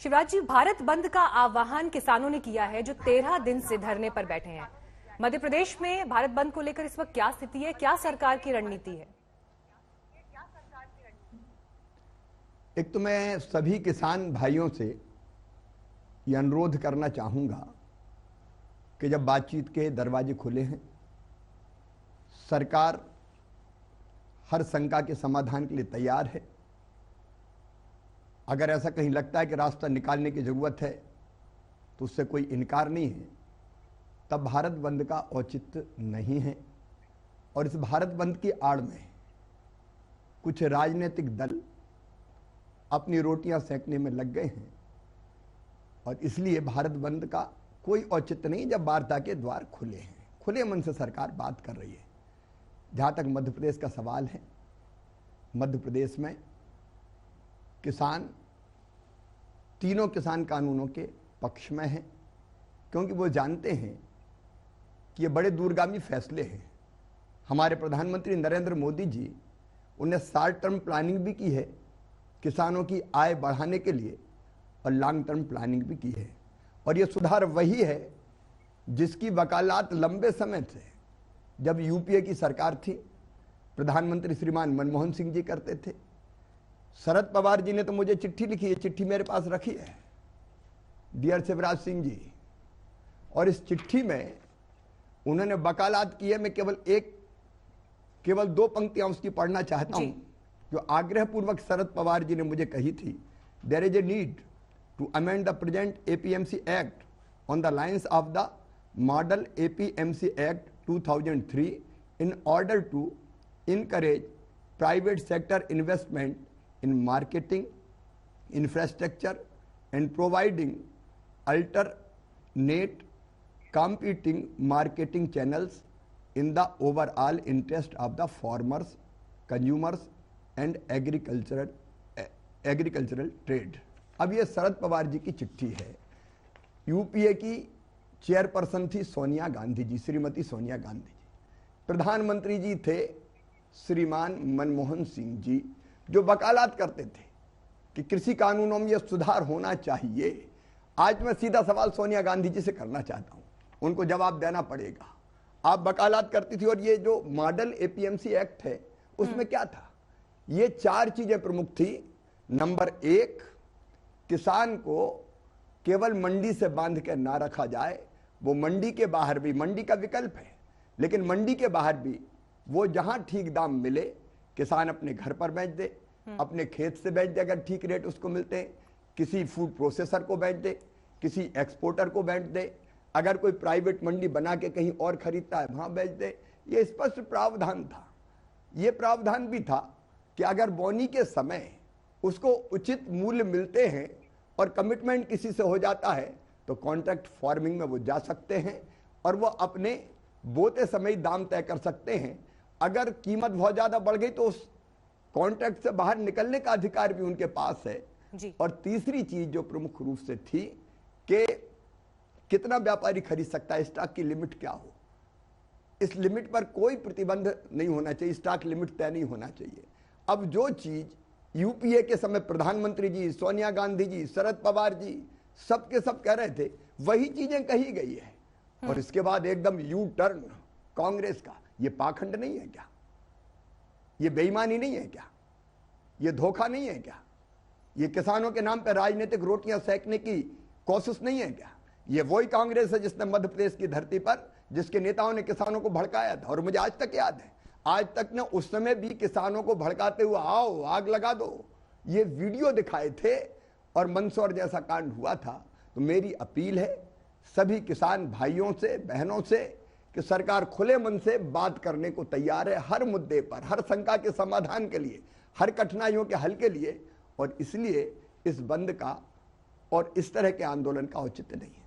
शिवराज जी, भारत बंद का आह्वान किसानों ने किया है जो 13 दिन से धरने पर बैठे हैं। मध्य प्रदेश में भारत बंद को लेकर इस वक्त क्या स्थिति है, क्या सरकार की रणनीति है? एक तो मैं सभी किसान भाइयों से ये अनुरोध करना चाहूंगा कि जब बातचीत के दरवाजे खुले हैं, सरकार हर शंका के समाधान के लिए तैयार है। अगर ऐसा कहीं लगता है कि रास्ता निकालने की जरूरत है तो उससे कोई इनकार नहीं है। तब भारत बंद का औचित्य नहीं है। और इस भारत बंद की आड़ में कुछ राजनीतिक दल अपनी रोटियां सेकने में लग गए हैं और इसलिए भारत बंद का कोई औचित्य नहीं जब वार्ता के द्वार खुले हैं। खुले मन से सरकार बात कर रही है। जहां तक मध्य प्रदेश का सवाल है, मध्य प्रदेश में किसान तीनों किसान कानूनों के पक्ष में हैं, क्योंकि वो जानते हैं कि ये बड़े दूरगामी फैसले हैं। हमारे प्रधानमंत्री नरेंद्र मोदी जी, उन्हें शॉर्ट टर्म प्लानिंग भी की है किसानों की आय बढ़ाने के लिए और लॉन्ग टर्म प्लानिंग भी की है। और ये सुधार वही है जिसकी वकालत लंबे समय से, जब यूपीए की सरकार थी, प्रधानमंत्री श्रीमान मनमोहन सिंह जी करते थे। शरद पवार जी ने तो मुझे चिट्ठी लिखी है, चिट्ठी मेरे पास रखी है, डियर शिवराज सिंह जी, और इस चिट्ठी में उन्होंने वकालत की है। मैं केवल दो पंक्तियां उसकी पढ़ना चाहता हूं जो आग्रहपूर्वक शरद पवार जी ने मुझे कही थी। There is a need to amend the present APMC act on the lines of the model APMC act 2003 in order to encourage private sector investment in marketing, infrastructure and providing alternate competing marketing channels in the overall interest of the farmers, consumers and agricultural trade। अब ये शरद पवार जी की चिट्ठी है। UPA की chairperson थी सोनिया गांधी जी, श्रीमती सोनिया गांधी जी। प्रधानमंत्री जी थे श्रीमान मनमोहन सिंह जी, जो वकालत करते थे कि कृषि कानूनों में यह सुधार होना चाहिए। आज मैं सीधा सवाल सोनिया गांधी जी से करना चाहता हूं, उनको जवाब देना पड़ेगा। आप वकालत करती थी और ये जो मॉडल एपीएमसी एक्ट है उसमें क्या था? ये चार चीजें प्रमुख थी। नंबर एक, किसान को केवल मंडी से बांध के ना रखा जाए, वो मंडी के बाहर भी, मंडी का विकल्प है, लेकिन मंडी के बाहर भी वो जहां ठीक दाम मिले किसान अपने घर पर बेच दे, अपने खेत से बेच दे अगर ठीक रेट उसको मिलते हैं, किसी फूड प्रोसेसर को बेच दे, किसी एक्सपोर्टर को बेच दे, अगर कोई प्राइवेट मंडी बना के कहीं और खरीदता है वहां बेच दे। ये स्पष्ट प्रावधान था। ये प्रावधान भी था कि अगर बोनी के समय उसको उचित मूल्य मिलते हैं और कमिटमेंट किसी से हो जाता है तो कॉन्ट्रैक्ट फार्मिंग में वो जा सकते हैं और वो अपने बोते समय दाम तय कर सकते हैं। अगर कीमत बहुत ज्यादा बढ़ गई तो उस कॉन्ट्रैक्ट से बाहर निकलने का अधिकार भी उनके पास है जी। और तीसरी चीज जो प्रमुख रूप से थी कि कितना व्यापारी खरीद सकता है, स्टॉक की लिमिट क्या हो। इस लिमिट पर कोई प्रतिबंध नहीं होना चाहिए, स्टॉक लिमिट तय नहीं होना चाहिए। अब जो चीज यूपीए के समय प्रधानमंत्री जी, सोनिया गांधी जी, शरद पवार जी सबके सब कह रहे थे, वही चीजें कही गई है। और इसके बाद एकदम यू टर्न कांग्रेस का। ये पाखंड नहीं है क्या? ये बेईमानी नहीं है क्या? ये धोखा नहीं है क्या? ये किसानों के नाम पर राजनीतिक रोटियां सेकने की कोशिश नहीं है क्या? ये वही कांग्रेस है जिसने मध्य प्रदेश की धरती पर, जिसके नेताओं ने किसानों को भड़काया था। और मुझे आज तक याद है, आज तक ने उस समय भी किसानों को भड़काते हुए आओ आग लगा दो, ये वीडियो दिखाए थे और मंदसौर जैसा कांड हुआ था। तो मेरी अपील है सभी किसान भाइयों से, बहनों से कि सरकार खुले मन से बात करने को तैयार है हर मुद्दे पर, हर शंका के समाधान के लिए, हर कठिनाइयों के हल के लिए। और इसलिए इस बंद का और इस तरह के आंदोलन का औचित्य नहीं है।